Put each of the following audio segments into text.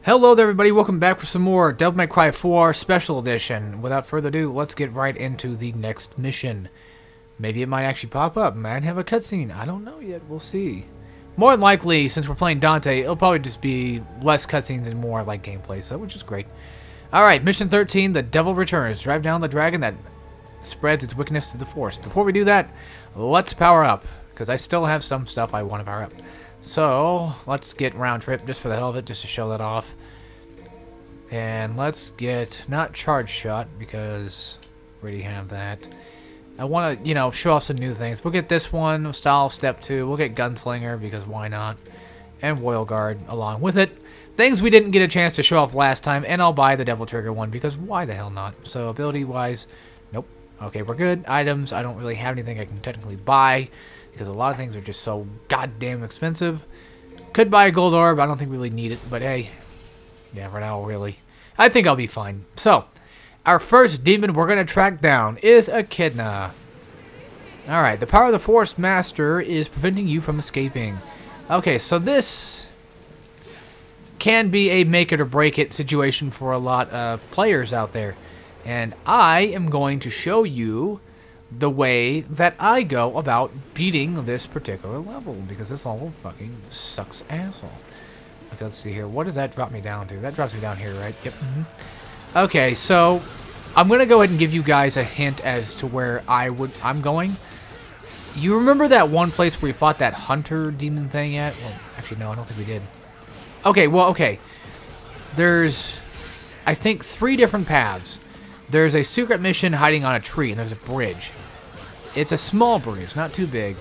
Hello there everybody, welcome back for some more Devil May Cry 4 Special Edition. Without further ado, let's get right into the next mission. Maybe it might actually pop up, might have a cutscene, I don't know yet, we'll see. More than likely, since we're playing Dante, it'll probably just be less cutscenes and more like gameplay, so which is great. Alright, Mission 13, The Devil Returns. Drive down the dragon that spreads its wickedness to the forest. Before we do that, let's power up, because I still have some stuff I want to power up. So, let's get round trip just for the hell of it, just to show that off. And let's get, not charge shot, because we already have that. I want to, show off some new things. We'll get this one, style step 2. We'll get gunslinger, because why not? And royal guard along with it. Things we didn't get a chance to show off last time, and I'll buy the devil trigger one, because why the hell not? So, ability-wise, nope. Okay, we're good. Items, I don't really have anything I can technically buy, because a lot of things are just so goddamn expensive. Could buy a gold orb, I don't think we really need it, but hey. Yeah, for now, really. I think I'll be fine. So, our first demon we're going to track down is Echidna. Alright, the power of the Forest Master is preventing you from escaping. Okay, so this can be a make it or break it situation for a lot of players out there. And I am going to show you the way that I go about beating this particular level, because this level fucking sucks asshole. Okay, let's see here. What does that drop me down to? That drops me down here, right? Yep. Okay, so I'm gonna go ahead and give you guys a hint as to where I'm going. You remember that one place where we fought that hunter demon thing at? Well, actually, no, I don't think we did. Okay, well, okay. There's, I think, 3 different paths. There's a secret mission hiding on a tree, and there's a bridge. It's a small bridge, not too big.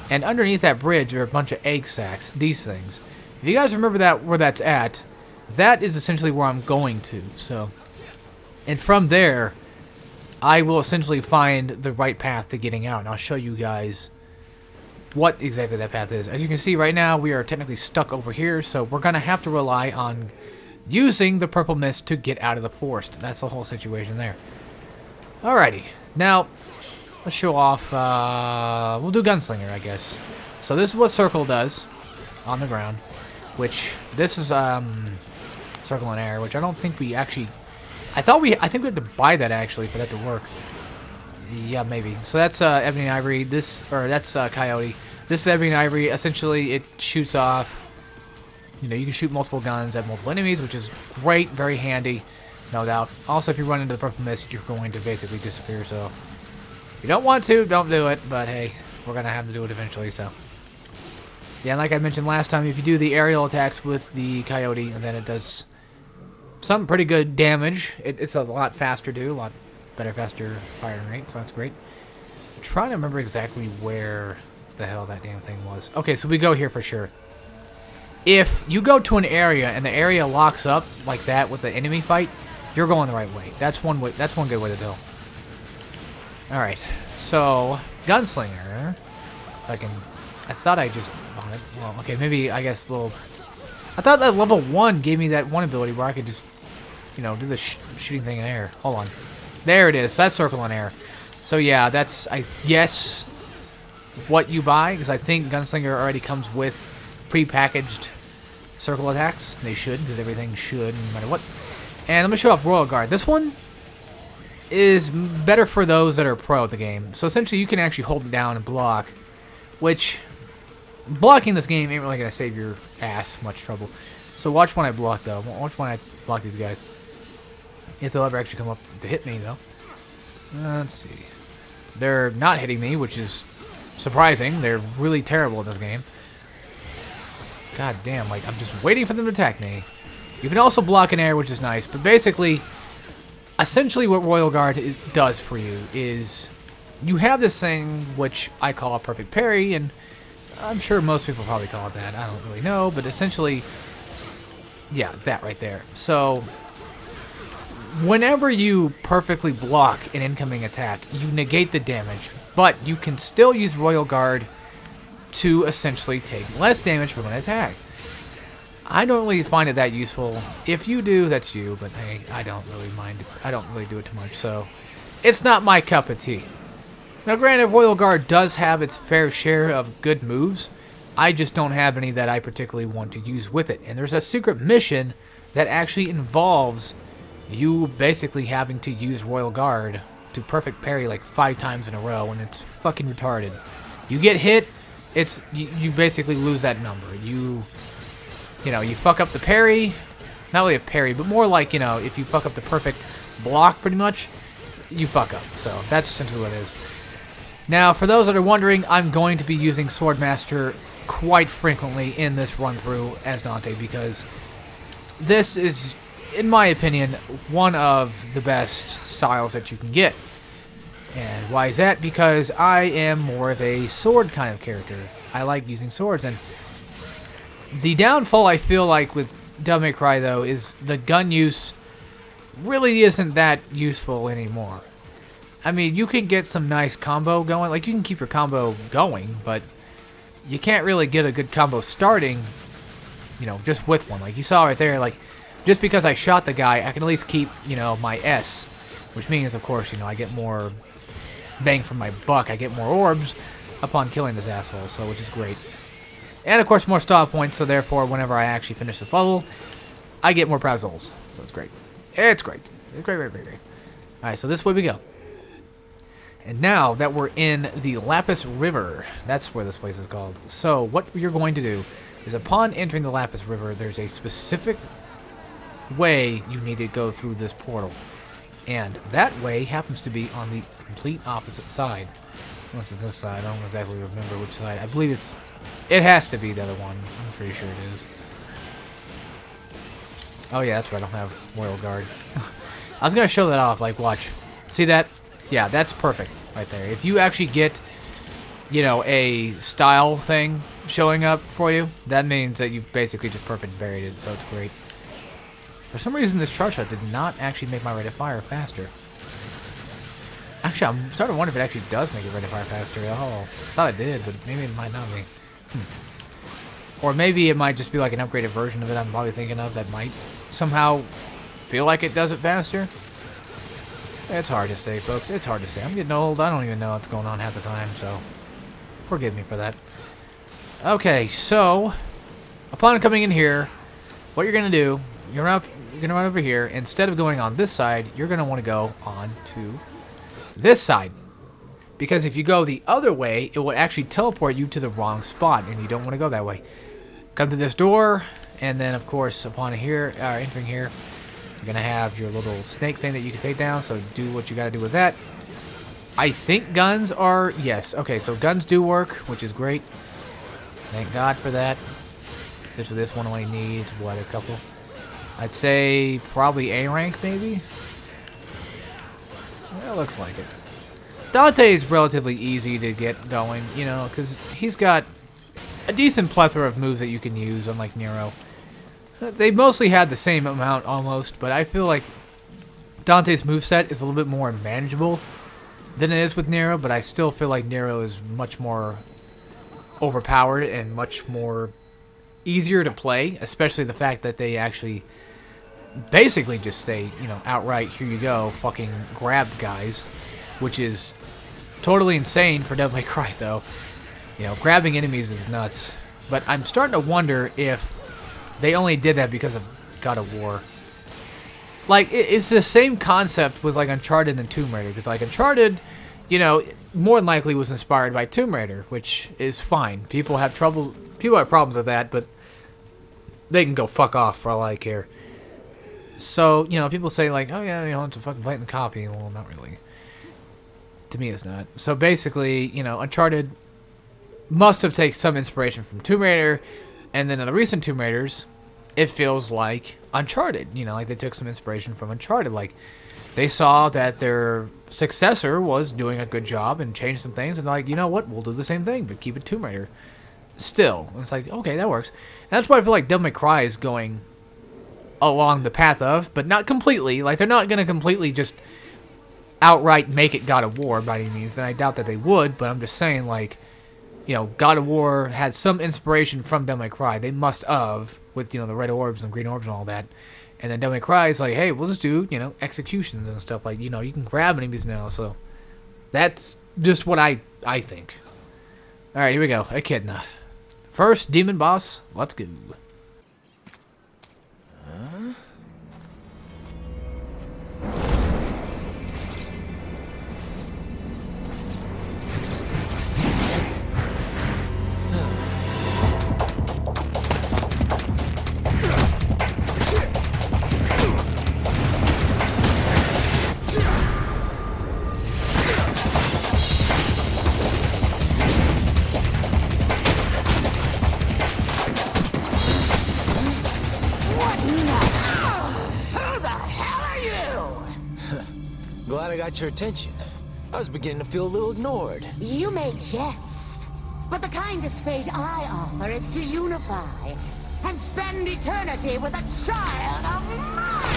And underneath that bridge are a bunch of egg sacs, these things. If you guys remember that where that's at, that is essentially where I'm going to. So, and from there, I will essentially find the right path to getting out. And I'll show you guys what exactly that path is. As you can see right now, we are technically stuck over here, so we're going to have to rely on using the purple mist to get out of the forest. That's the whole situation there. Alrighty. Now, let's show off, we'll do gunslinger, I guess. So this is what circle does on the ground, which this is, circle and air, which I don't think we actually, I think we had to buy that actually for that to work. Yeah, maybe. So that's, ebony and ivory, that's, coyote. This is ebony and ivory. Essentially, it shoots off, you can shoot multiple guns at multiple enemies, which is great, very handy, no doubt. Also, if you run into the purple mist, you're going to basically disappear, so if you don't want to, don't do it, but hey, we're going to have to do it eventually, so. Yeah, and like I mentioned last time, if you do the aerial attacks with the coyote, and then it does some pretty good damage. It's a lot faster, too, a lot better, faster firing rate, so that's great. I'm trying to remember exactly where the hell that damn thing was. Okay, so we go here for sure. If you go to an area and the area locks up like that with the enemy fight, you're going the right way. That's one way. That's one good way to go. All right. So gunslinger. I thought I just bought it. Well, okay. Maybe I guess little. I thought that level 1 gave me that one ability where I could just, do the shooting thing in air. Hold on. There it is. That's circle in air. So yeah, that's guess what you buy, because I think gunslinger already comes with pre-packaged circle attacks. They should, because everything should, no matter what. And let me show off Royal Guard. This one is better for those that are pro at the game. So essentially, you can actually hold it down and block, which blocking this game ain't really going to save your ass much trouble. So watch when I block, though. Watch when I block these guys. If they'll ever actually come up to hit me, though. Let's see. They're not hitting me, which is surprising. They're really terrible in this game. God damn, like, I'm just waiting for them to attack me. You can also block in air, which is nice. But basically, essentially what Royal Guard does for you is you have this thing, which I call a perfect parry, and I'm sure most people probably call it that. I don't really know, but essentially, yeah, that right there. So, whenever you perfectly block an incoming attack, you negate the damage, but you can still use Royal Guard to essentially take less damage from an attack. I don't really find it that useful. If you do, that's you, but hey, I don't really mind. I don't really do it too much, so it's not my cup of tea. Now granted, Royal Guard does have its fair share of good moves. I just don't have any that I particularly want to use with it. And there's a secret mission that actually involves you basically having to use Royal Guard to perfect parry like 5 times in a row, and it's fucking retarded. You get hit, it's you basically lose that number. You know, you fuck up the parry, not really a parry, but more like, you know, if you fuck up the perfect block, pretty much, you fuck up. So that's essentially what it is. Now, for those that are wondering, I'm going to be using Swordmaster quite frequently in this run-through as Dante, because this is, in my opinion, one of the best styles that you can get. And why is that? Because I am more of a sword kind of character. I like using swords, and the downfall I feel like with Devil May Cry, though, is the gun use really isn't that useful anymore. I mean, you can get some nice combo going. Like, you can keep your combo going, but you can't really get a good combo starting, you know, just with one. Like, you saw right there, like, just because I shot the guy, I can at least keep, you know, my S. Which means, of course, you know, I get more bang for my buck. I get more orbs upon killing this asshole, so which is great. And, of course, more style points, so therefore, whenever I actually finish this level, I get more prize souls. So it's great. It's great. It's great, great, great, great. Alright, so this way we go. And now that we're in the Lapis River, that's where this place is called. So what you're going to do is upon entering the Lapis River, there's a specific way you need to go through this portal. And that way happens to be on the complete opposite side. Once it's this side, I don't exactly remember which side. I believe it has to be the other one. I'm pretty sure it is. Oh yeah, that's right, I don't have Royal Guard. I was going to show that off, like, watch. See that? Yeah, that's perfect right there. If you actually get, you know, a style thing showing up for you, that means that you've basically just perfect buried it, so it's great. For some reason, this charge shot did not actually make my rate of fire faster. Actually, I'm starting to wonder if it actually does make it rate of fire faster. Oh, I thought it did, but maybe it might not be. Or maybe it might just be like an upgraded version of it I'm probably thinking of that might somehow feel like it does it faster. It's hard to say, folks. It's hard to say. I'm getting old. I don't even know what's going on half the time, so forgive me for that. Okay, so upon coming in here, what you're going to do, you're going to run over here. Instead of going on this side, you're going to want to go on to this side. Because if you go the other way, it will actually teleport you to the wrong spot, and you don't want to go that way. Come to this door, and then, of course, upon entering here, you're going to have your little snake thing that you can take down, so do what you got to do with that. I think guns are... Yes, okay, so guns do work, which is great. Thank God for that. Especially this one only needs, what, a couple? I'd say probably A rank, maybe? Well, looks like it. Dante is relatively easy to get going, you know, because he's got a decent plethora of moves that you can use, unlike Nero. They mostly had the same amount, almost, but I feel like Dante's moveset is a little bit more manageable than it is with Nero, but I still feel like Nero is much more overpowered and much more easier to play, especially the fact that they actually basically just say, you know, outright, here you go, fucking grab guys, which is totally insane for Devil May Cry, though. You know, grabbing enemies is nuts. But I'm starting to wonder if they only did that because of God of War. Like, it's the same concept with, like, Uncharted and Tomb Raider. Because, like, Uncharted, you know, more than likely was inspired by Tomb Raider, which is fine. People have problems with that, but they can go fuck off for all I care. So, you know, people say, like, oh, yeah, you know, it's a fucking blatant copy. Well, not really. To me, it's not. So, basically, you know, Uncharted must have taken some inspiration from Tomb Raider, and then in the recent Tomb Raiders, it feels like Uncharted. You know, like they took some inspiration from Uncharted. Like, they saw that their successor was doing a good job and changed some things, and they're like, you know what, we'll do the same thing, but keep it Tomb Raider. Still. And it's like, okay, that works. And that's why I feel like Devil May Cry is going along the path of, but not completely. Like, they're not going to completely just outright make it God of War by any means, and I doubt that they would, but I'm just saying, like, you know, God of War had some inspiration from Devil May Cry. They must have, with, you know, the red orbs and green orbs and all that. And then Devil May Cry is like, hey, we'll just do, you know, executions and stuff. Like, you know, you can grab enemies now, so that's just what I think. Alright, here we go. Echidna. First demon boss, let's go. Who the hell are you? Glad I got your attention. I was beginning to feel a little ignored. You may jest, but the kindest fate I offer is to unify and spend eternity with a child of mine!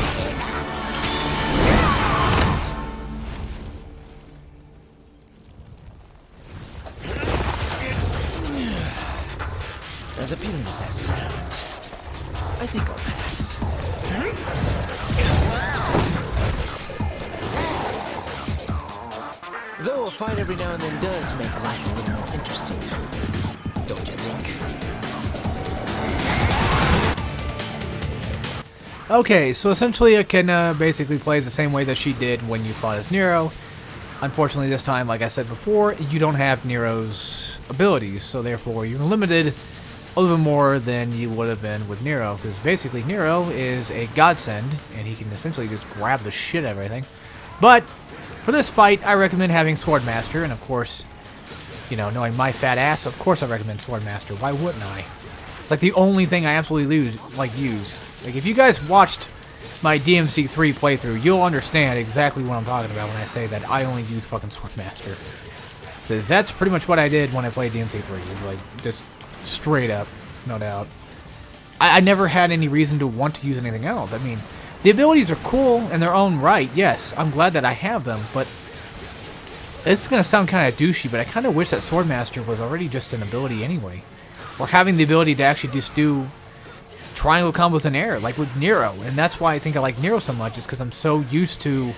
As appealing as that sounds, I think I'll pass. Though a fight every now and then does make life a little more interesting, don't you think? Okay, so essentially Echidna basically plays the same way that she did when you fought as Nero. Unfortunately this time, like I said before, you don't have Nero's abilities, so therefore you're limited a little bit more than you would have been with Nero, because basically Nero is a godsend, and he can essentially just grab the shit out of everything. But for this fight, I recommend having Swordmaster, and of course, you know, knowing my fat ass, of course I recommend Swordmaster. Why wouldn't I? It's like the only thing I absolutely use. Like, if you guys watched my DMC3 playthrough, you'll understand exactly what I'm talking about when I say that I only use fucking Swordmaster. Because that's pretty much what I did when I played DMC3. It's like, just straight up, no doubt. I never had any reason to want to use anything else. I mean, the abilities are cool in their own right, yes. I'm glad that I have them, but it's going to sound kind of douchey, but I kind of wish that Swordmaster was already just an ability anyway. Or having the ability to actually just do triangle combos in air, like with Nero. And that's why I think I like Nero so much, is because I'm so used to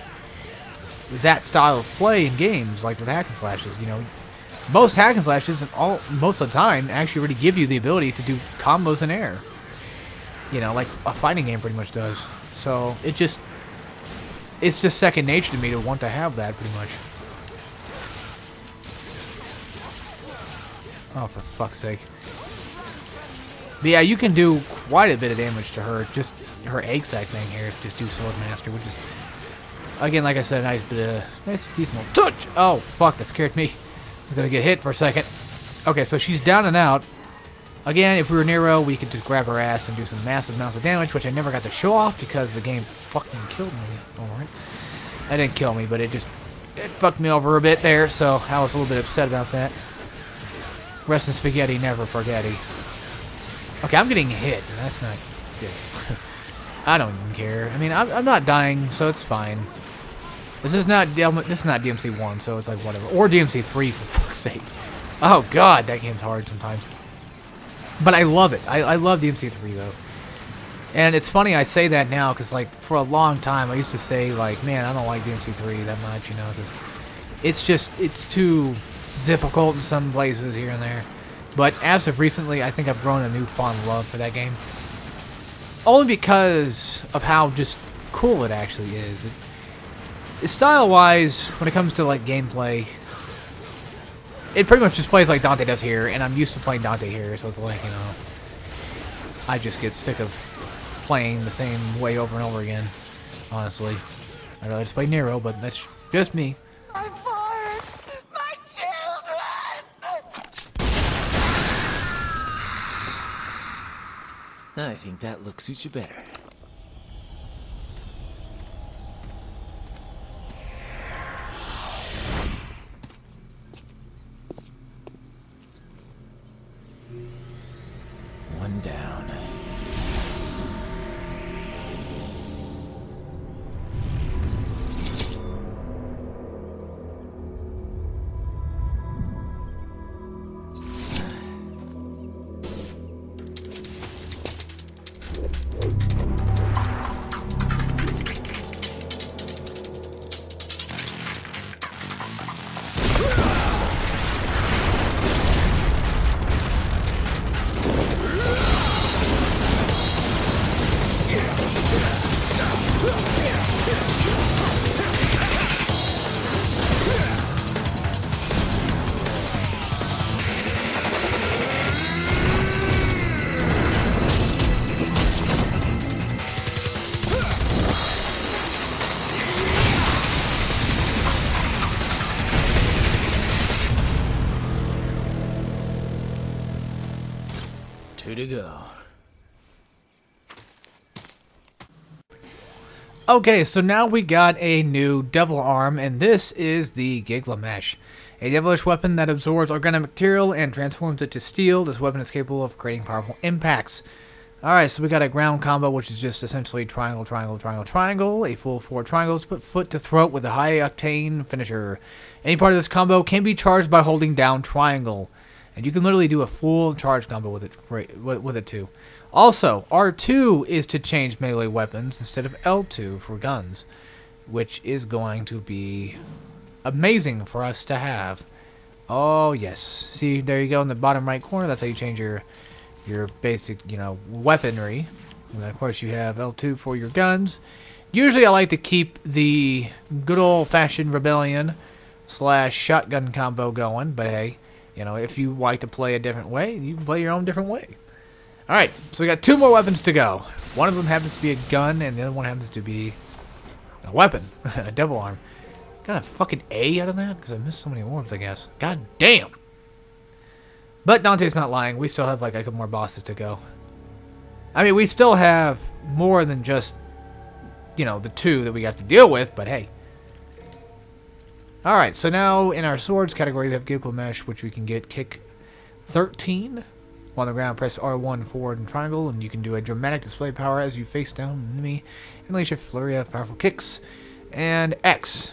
that style of play in games, like with hack and slashes, you know. Most hack and slashes, most of the time, actually already give you the ability to do combos in air. You know, like a fighting game pretty much does. So, it's just second nature to me to want to have that, pretty much. Oh, for fuck's sake. But yeah, you can do quite a bit of damage to her, just her egg sac thing here, just do Swordmaster, which is, again, like I said, nice decent little touch! Oh, fuck, that scared me. I was gonna get hit for a second. Okay, so she's down and out. Again, if we were Nero, we could just grab her ass and do some massive amounts of damage, which I never got to show off because the game fucking killed me. Alright. That didn't kill me, but it fucked me over a bit there, so I was a little bit upset about that. Rest in spaghetti, never forgetty. Okay, I'm getting hit, and that's not good. I don't even care. I mean, I'm not dying, so it's fine. This is not DMC1, so it's like whatever. Or DMC3, for fuck's sake. Oh god, that game's hard sometimes. But I love it. I love DMC3 though. And it's funny I say that now, because like for a long time I used to say like, man, I don't like DMC3 that much, you know, because it's too difficult in some places here and there. But as of recently, I think I've grown a new fond love for that game. Only because of how just cool it actually is. Style-wise, when it comes to like gameplay, it pretty much just plays like Dante does here, and I'm used to playing Dante here, so it's like, you know, I just get sick of playing the same way over and over again, honestly. I'd rather just play Nero, but that's just me. My forest! My children! I think that look suits you better. One down. Two to go. Okay, so now we got a new devil arm, and this is the Gilgamesh. A devilish weapon that absorbs organic material and transforms it to steel. This weapon is capable of creating powerful impacts. Alright, so we got a ground combo, which is just essentially triangle, triangle, triangle, triangle. A full 4 triangles, put foot to throat with a high octane finisher. Any part of this combo can be charged by holding down triangle. And you can literally do a full charge combo with it too. Also, R2 is to change melee weapons instead of L2 for guns, which is going to be amazing for us to have. Oh, yes. See, there you go in the bottom right corner. That's how you change your basic, weaponry. And then, of course, you have L2 for your guns. Usually, I like to keep the good old-fashioned rebellion / shotgun combo going, but hey, if you like to play a different way, you can play your own different way. Alright, so we got 2 more weapons to go. One of them happens to be a gun, and the other one happens to be a weapon. A devil arm. Got a fucking A out of that? Because I missed so many orbs, I guess. God damn! But Dante's not lying. We still have, like, a couple more bosses to go. I mean, we still have more than just, the 2 that we have to deal with, but hey. Alright, so now in our swords category, we have Gilgamesh, which we can get kick 13. While on the ground, press R1 forward and triangle, and you can do a dramatic display power as you face down an enemy. And unleash a flurry of powerful kicks. And X.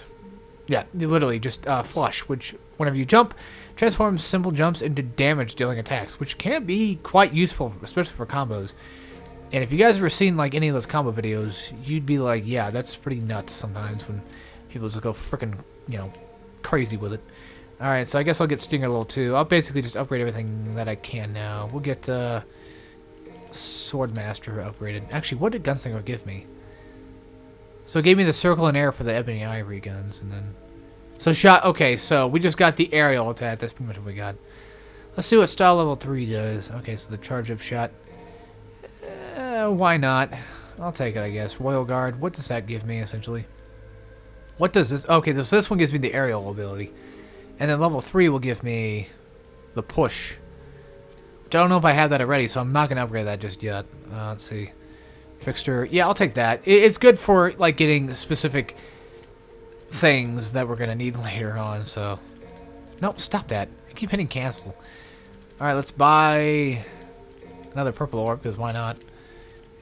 Yeah, literally just flush, which whenever you jump, transforms simple jumps into damage-dealing attacks, which can be quite useful, especially for combos. And if you guys have ever seen like any of those combo videos, you'd be like, yeah, that's pretty nuts sometimes when people just go freaking, crazy with it. Alright, so I guess I'll get Stinger level 2. I'll basically just upgrade everything that I can now. We'll get Swordmaster upgraded. Actually, what did Gunslinger give me? So it gave me the Circle and Air for the Ebony Ivory guns, and then... So shot... Okay, so we just got the aerial attack. That's pretty much what we got. Let's see what style level 3 does. Okay, so the charge-up shot. Why not? I'll take it, I guess. Royal Guard. What does that give me, essentially? What does this... Okay, so this one gives me the aerial ability. And then level 3 will give me the push. Which I don't know if I have that already, so I'm not going to upgrade that just yet. Let's see. Fixture. Yeah, I'll take that. It's good for, like, getting specific things that we're going to need later on, so... Nope, stop that. I keep hitting cancel. Alright, let's buy another purple orb, because why not?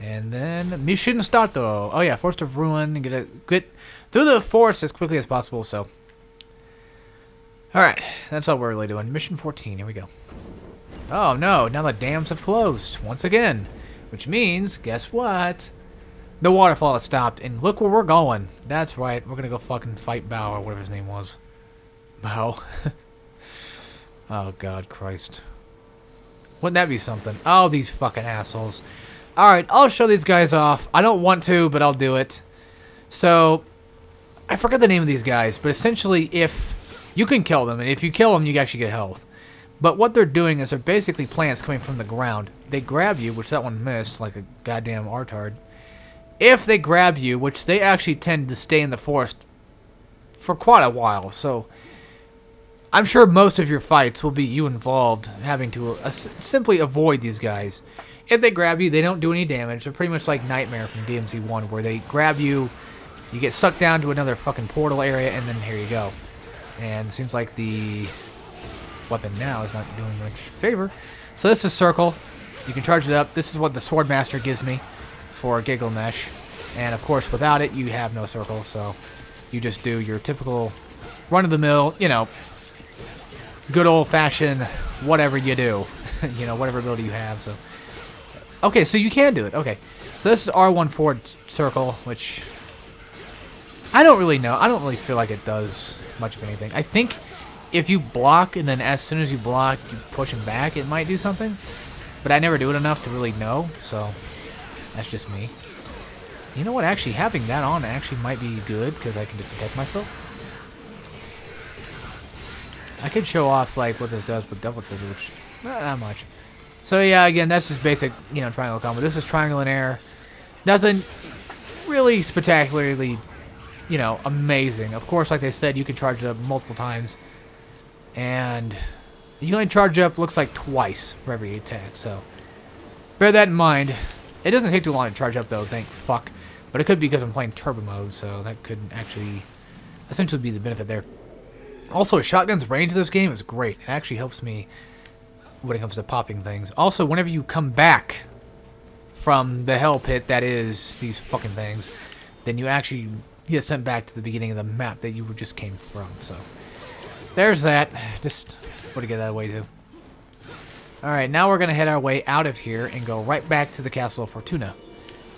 And then, Mission Starto. Oh yeah, Forest of Ruin. Get through the forest as quickly as possible, so... Alright, that's all we're really doing. Mission 14, here we go. Oh no, now the dams have closed, once again. Which means, guess what? The waterfall has stopped, and look where we're going. That's right, we're gonna go fucking fight Bao, or whatever his name was. Bao? Oh god, Christ. Wouldn't that be something? Oh, these fucking assholes. Alright, I'll show these guys off. I don't want to, but I'll do it. So, I forgot the name of these guys, but essentially if... You can kill them, and if you kill them, you actually get health. But what they're doing is they're basically plants coming from the ground. They grab you, which that one missed, like a goddamn artard. If they grab you, which they actually tend to stay in the forest for quite a while, so... I'm sure most of your fights will be you involved having to simply avoid these guys. If they grab you, they don't do any damage. They're pretty much like Nightmare from DMZ1, where they grab you, you get sucked down to another fucking portal area, and then here you go. And it seems like the weapon now is not doing much favor. So this is Circle. You can charge it up. This is what the Swordmaster gives me for Gilgamesh. And of course, without it, you have no Circle. So you just do your typical run-of-the-mill, good old-fashioned whatever you do. Whatever ability you have. So okay, so you can do it. Okay. So this is R1 forward Circle, which I don't really know. I don't really feel like it does much of anything. I think if you block and then as soon as you block you push him back, it might do something, but I never do it enough to really know, so that's just me. You know what, actually having that on actually might be good because I can just protect myself. I could show off like what this does with double trigger, which not much. So yeah, again, that's just basic triangle combo. This is triangle in air, nothing really spectacularly amazing. Of course, like they said, you can charge it up multiple times. And you can only charge up, looks like, twice for every attack. So, bear that in mind. It doesn't take too long to charge up, though, thank fuck. But it could be because I'm playing turbo mode, so that could actually essentially be the benefit there. Also, shotgun's range in this game is great. It actually helps me when it comes to popping things. Also, whenever you come back from the hell pit that is these fucking things, then you actually get sent back to the beginning of the map that you just came from. So, there's that. Just want to get that away too. Alright, now we're going to head our way out of here and go right back to the Castle of Fortuna.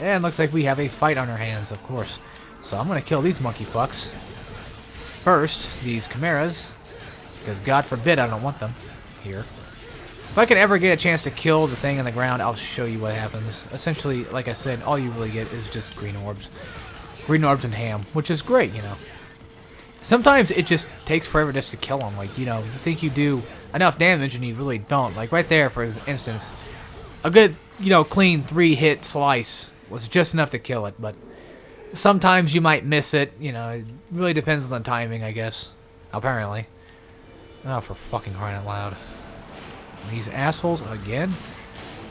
And looks like we have a fight on our hands, of course. So I'm going to kill these monkey fucks. First, these chimeras, because God forbid I don't want them here. If I can ever get a chance to kill the thing on the ground, I'll show you what happens. Essentially, like I said, all you really get is just green orbs. Green orbs and ham, which is great, you know. Sometimes it just takes forever just to kill them. Like, you know, you think you do enough damage and you really don't. Like right there, for instance, a good, you know, clean 3-hit slice was just enough to kill it, but sometimes you might miss it. You know, it really depends on the timing, I guess. Apparently. Oh, for fucking crying out loud. These assholes again?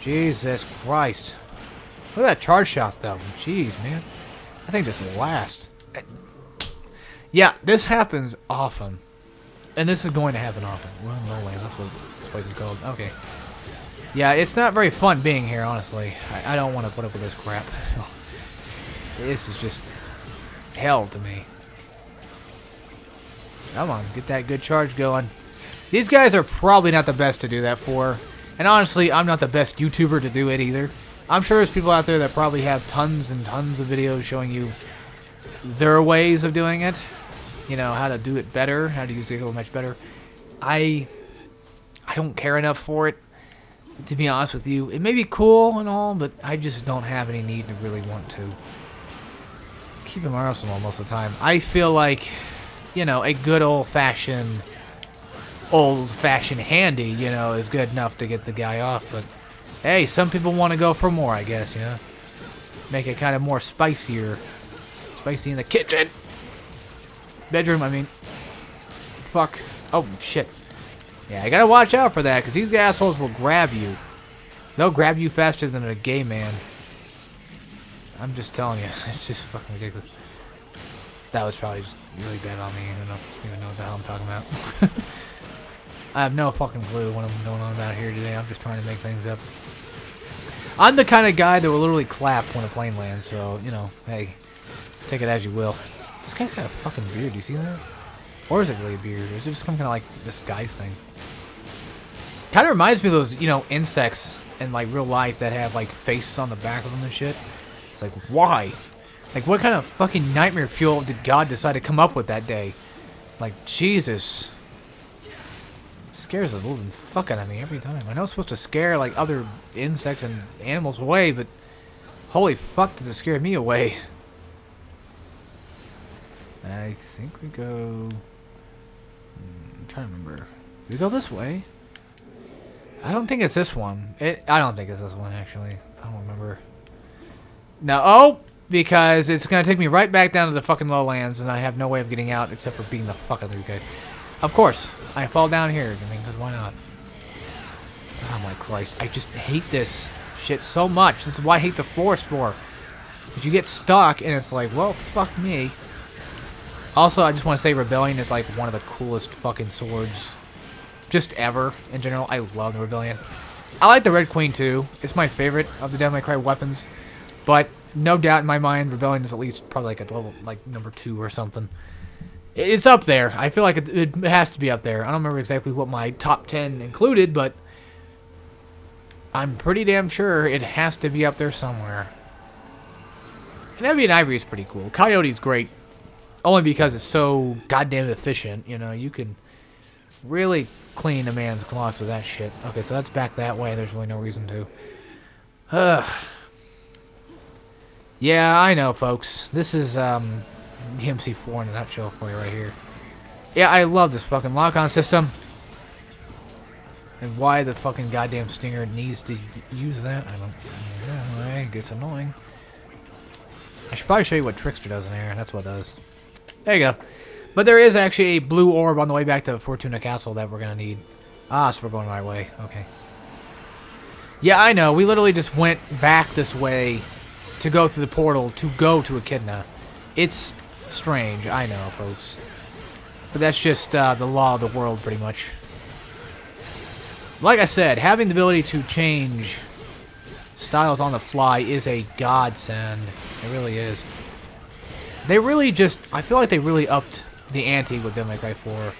Jesus Christ. Look at that charge shot, though. Jeez, man. I think this lasts. Yeah, this happens often. And this is going to happen often. Well, no way. That's what this place is called. Okay. Yeah, it's not very fun being here, honestly. I don't want to put up with this crap. This is just hell to me. Come on, get that good charge going. These guys are probably not the best to do that for. And honestly, I'm not the best YouTuber to do it either. I'm sure there's people out there that probably have tons and tons of videos showing you their ways of doing it. You know, how to do it better, how to use the equipment much better. I don't care enough for it, to be honest with you. It may be cool and all, but I just don't have any need to really want to. Keep my arsenal most of the time. I feel like, you know, a good old-fashioned handy, you know, is good enough to get the guy off. But, hey, some people want to go for more, I guess, you know. Make it kind of more spicier. Spicy in the kitchen. Bedroom, I mean. Fuck. Oh, shit. Yeah, I gotta watch out for that, because these assholes will grab you. They'll grab you faster than a gay man. I'm just telling you. It's just fucking ridiculous. That was probably just really bad on me. I don't even know what the hell I'm talking about. I have no fucking clue what I'm going on about here today. I'm just trying to make things up. I'm the kind of guy that will literally clap when a plane lands, so, you know, hey, take it as you will. This guy's got a fucking beard, do you see that? Or is it really a beard? Or is it just some kind of like this guy's thing? Kind of reminds me of those, you know, insects in like real life that have like faces on the back of them and shit. It's like, why? Like, what kind of fucking nightmare fuel did God decide to come up with that day? Like, Jesus. Scares the living fuck out of me every time. I know it's supposed to scare like other insects and animals away, but holy fuck does it scare me away. I think we go... I'm trying to remember. Do we go this way? I don't think it's this one. I don't think it's this one, actually. I don't remember. No. Oh! Because it's going to take me right back down to the fucking lowlands, and I have no way of getting out except for beating the fuck out of the guy. Of course. I fall down here. I mean, because why not? Oh my Christ. I just hate this shit so much. This is why I hate the forest for. Because you get stuck, and it's like, well, fuck me. Also, I just want to say Rebellion is like one of the coolest fucking swords just ever in general. I love the Rebellion. I like the Red Queen too. It's my favorite of the Devil May Cry weapons. But no doubt in my mind, Rebellion is at least probably like at level like number 2 or something. It's up there. I feel like it has to be up there. I don't remember exactly what my top 10 included, but I'm pretty damn sure it has to be up there somewhere. And Ebony and Ivory is pretty cool. Coyote's great. Only because it's so goddamn efficient, you know, you can really clean a man's cloth with that shit. Okay, so that's back that way. There's really no reason to. Yeah, I know, folks. This is, DMC4 in a nutshell for you right here. Yeah, I love this fucking lock-on system. And why the fucking goddamn Stinger needs to use that, I don't know. It gets annoying. I should probably show you what Trickster does in here. That's what it does. There you go. But there is actually a blue orb on the way back to Fortuna Castle that we're going to need. Ah, so we're going the right way. Okay. Yeah, I know. We literally just went back this way to go through the portal to go to Echidna. It's strange, I know, folks. But that's just the law of the world, pretty much. Like I said, having the ability to change styles on the fly is a godsend. It really is. They really just... I feel like they really upped the ante with Devil May Cry 4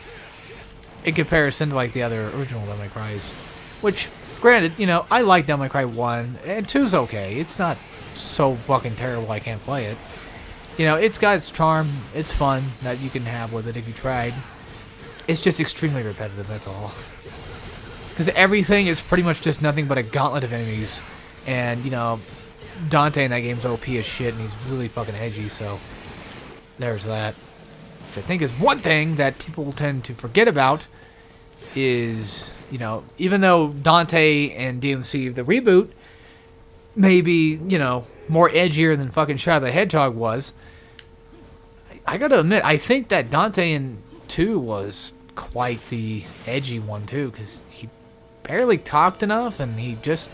in comparison to, like, the other original Devil May Crys. Which, granted, you know, I like Devil May Cry 1, and 2's okay. It's not so fucking terrible I can't play it. You know, it's got its charm. It's fun that you can have with it if you tried. It's just extremely repetitive, that's all. Because everything is pretty much just nothing but a gauntlet of enemies. And, you know, Dante in that game's OP as shit, and he's really fucking edgy, so there's that. Which I think is one thing that people tend to forget about is, you know, even though Dante and DMC, the reboot, may be, you know, more edgier than fucking Shadow the Hedgehog was, I gotta admit, I think that Dante in 2 was quite the edgy one, too, because he barely talked enough, and he just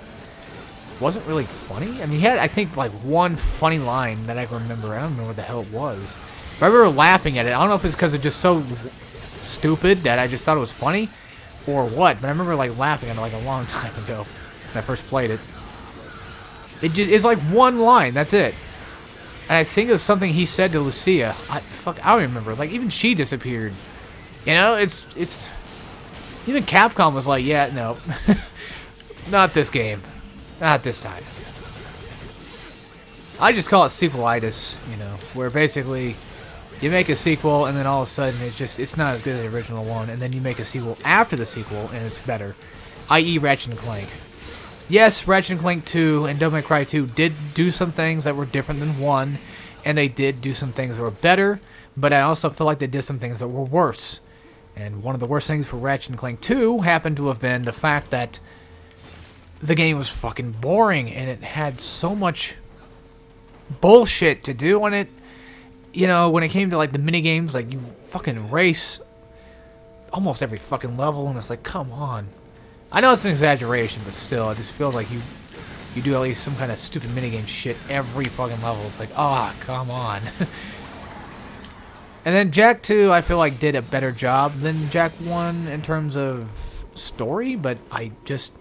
wasn't really funny. I mean, he had, I think, like, one funny line that I can remember. I don't know what the hell it was. But I remember laughing at it. I don't know if it's because it's just so stupid that I just thought it was funny, or what, but I remember, like, laughing at it, like, a long time ago when I first played it. It's like one line, that's it. And I think it was something he said to Lucia. I don't remember. Like, even she disappeared. You know, it's... Even Capcom was like, yeah, no. Not this game. Not this time. I just call it sequelitis, you know, where basically you make a sequel and then all of a sudden it's not as good as the original one, and then you make a sequel after the sequel and it's better. I.e. Ratchet & Clank. Yes, Ratchet & Clank 2 and Devil May Cry 2 did do some things that were different than 1, and they did do some things that were better, but I also feel like they did some things that were worse. And one of the worst things for Ratchet & Clank 2 happened to have been the fact that the game was fucking boring, and it had so much bullshit to do on it. You know, when it came to, like, the minigames, like, you fucking race almost every fucking level, and it's like, come on. I know it's an exaggeration, but still, it just feels like you do at least some kind of stupid minigame shit every fucking level. It's like, ah, oh, come on. And then Jak 2, I feel like, did a better job than Jak 1 in terms of story, but I just...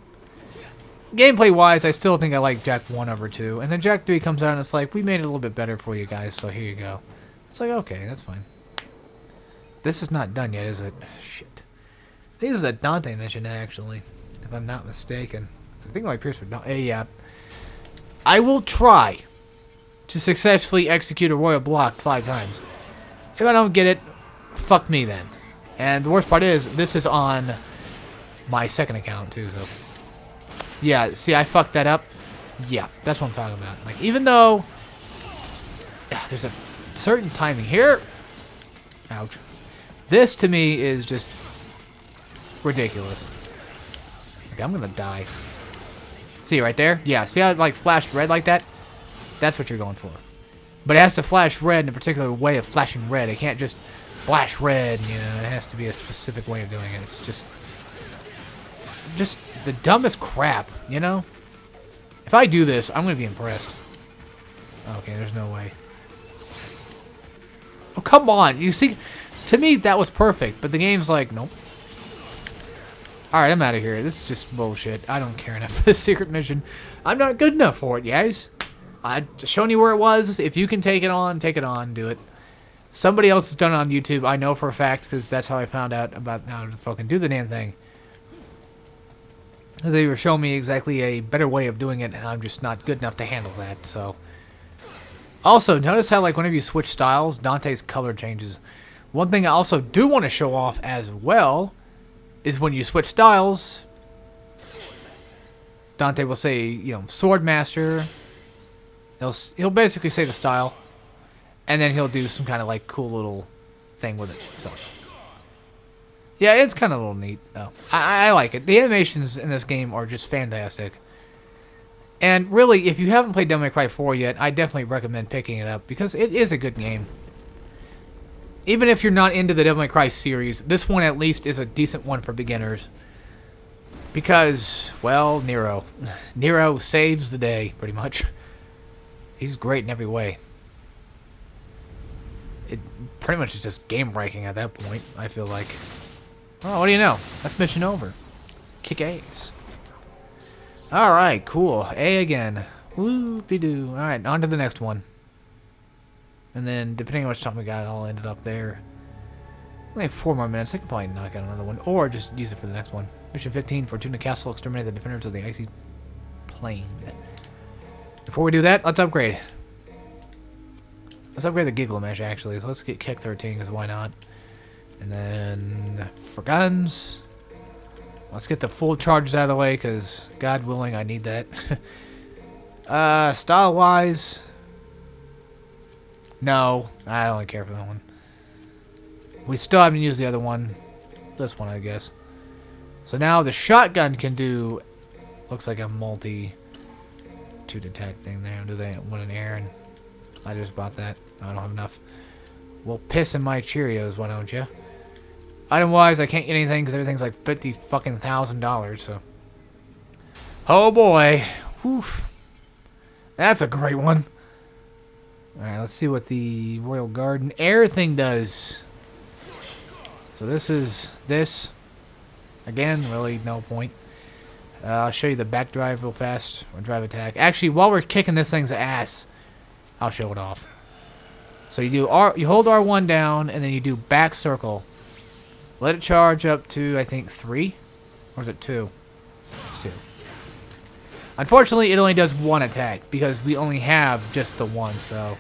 Gameplay-wise, I still think I like Jak 1 over 2. And then Jak 3 comes out and it's like, we made it a little bit better for you guys, so here you go. It's like, okay, that's fine. This is not done yet, is it? Shit. This is a Dante mission, actually, if I'm not mistaken. I think my Pierce for Dante. Yeah. I will try to successfully execute a royal block 5 times. If I don't get it, fuck me then. And the worst part is, this is on my second account, too, so... Yeah, see, I fucked that up. Yeah, that's what I'm talking about. Like, even though there's a certain timing here. Ouch. This, to me, is just ridiculous. Okay, I'm gonna die. See, right there? Yeah, see how it, like, flashed red like that? That's what you're going for. But it has to flash red in a particular way of flashing red. It can't just flash red, you know. It has to be a specific way of doing it. It's just the dumbest crap, you know? If I do this, I'm going to be impressed. Okay, there's no way. Oh, come on. You see, to me, that was perfect. But the game's like, nope. Alright, I'm out of here. This is just bullshit. I don't care enough for this secret mission. I'm not good enough for it, guys. I've shown you where it was. If you can take it on, do it. Somebody else has done it on YouTube. I know for a fact, because that's how I found out about how to fucking do the damn thing. Because they were showing me exactly a better way of doing it, and I'm just not good enough to handle that, so... Also, notice how, like, whenever you switch styles, Dante's color changes. One thing I also do want to show off as well is when you switch styles, Dante will say, you know, Sword Master. He'll basically say the style, and then he'll do some kind of, like, cool little thing with it, so... Yeah, it's kind of a little neat, though. I like it. The animations in this game are just fantastic. And really, if you haven't played Devil May Cry 4 yet, I definitely recommend picking it up, because it is a good game. Even if you're not into the Devil May Cry series, this one at least is a decent one for beginners. Because, well, Nero. Nero saves the day, pretty much. He's great in every way. It pretty much is just game breaking at that point, I feel like. Oh, what do you know? That's mission over. Kick A's. Alright, cool. A again. Whoop-de-doo. Alright, on to the next one. And then, depending on how much time we got, I'll end it up there. Only have 4 more minutes. I can probably knock out another one. Or just use it for the next one. Mission 15, Fortuna Castle. Exterminate the defenders of the icy plain. Before we do that, let's upgrade. Let's upgrade the Giggle Mesh, actually. So let's get Kick 13, because why not? And then, for guns, let's get the full charges out of the way, because, God willing, I need that. Style-wise, no, I don't really care for that one. We still haven't used the other one. This one, I guess. So now the shotgun can do, looks like a multi-2 attack thing there. Do they want an air? And I just bought that. I don't have enough. Well, piss in my Cheerios, why don't you? Item-wise, I can't get anything because everything's like $50,000, so. Oh boy. Oof. That's a great one. Alright, let's see what the Royal Garden air thing does. So this is this. Again, really no point. I'll show you the back drive real fast. Or drive attack. Actually, while we're kicking this thing's ass, I'll show it off. So you do you hold R1 down, and then you do back circle. Let it charge up to, I think, 3? Or is it 2? It's 2. Unfortunately, it only does 1 attack, because we only have just the 1, so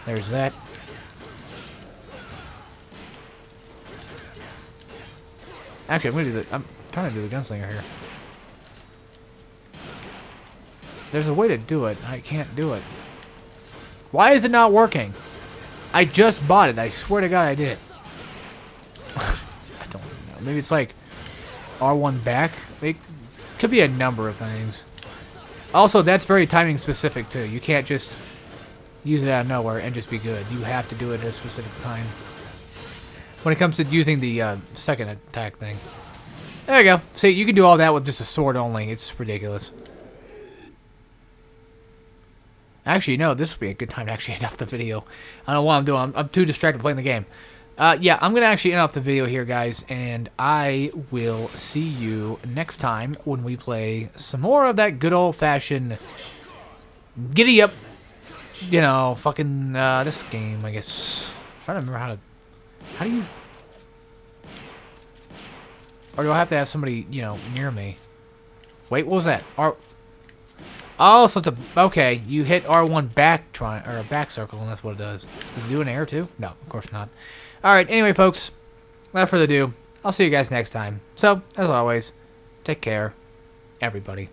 there's that. Actually, I'm trying to do the gunslinger here. There's a way to do it. I can't do it. Why is it not working? I just bought it. I swear to God I did. I don't know. Maybe it's like R1 back. It could be a number of things. Also, that's very timing specific too. You can't just use it out of nowhere and just be good. You have to do it at a specific time. When it comes to using the second attack thing. There you go. See, you can do all that with just a sword only. It's ridiculous. Actually, no, this would be a good time to actually end off the video. I don't know what I'm doing. I'm too distracted playing the game. Yeah, I'm going to actually end off the video here, guys. And I will see you next time when we play some more of that good old-fashioned giddy up, you know, fucking this game, I guess. I'm trying to remember how to... How do you... Or do I have to have somebody, you know, near me? Wait, what was that? Oh, so it's a... Okay, you hit R1 back or a back circle, and that's what it does. Does it do an air, too? No, of course not. Alright, anyway, folks, without further ado, I'll see you guys next time. So, as always, take care, everybody.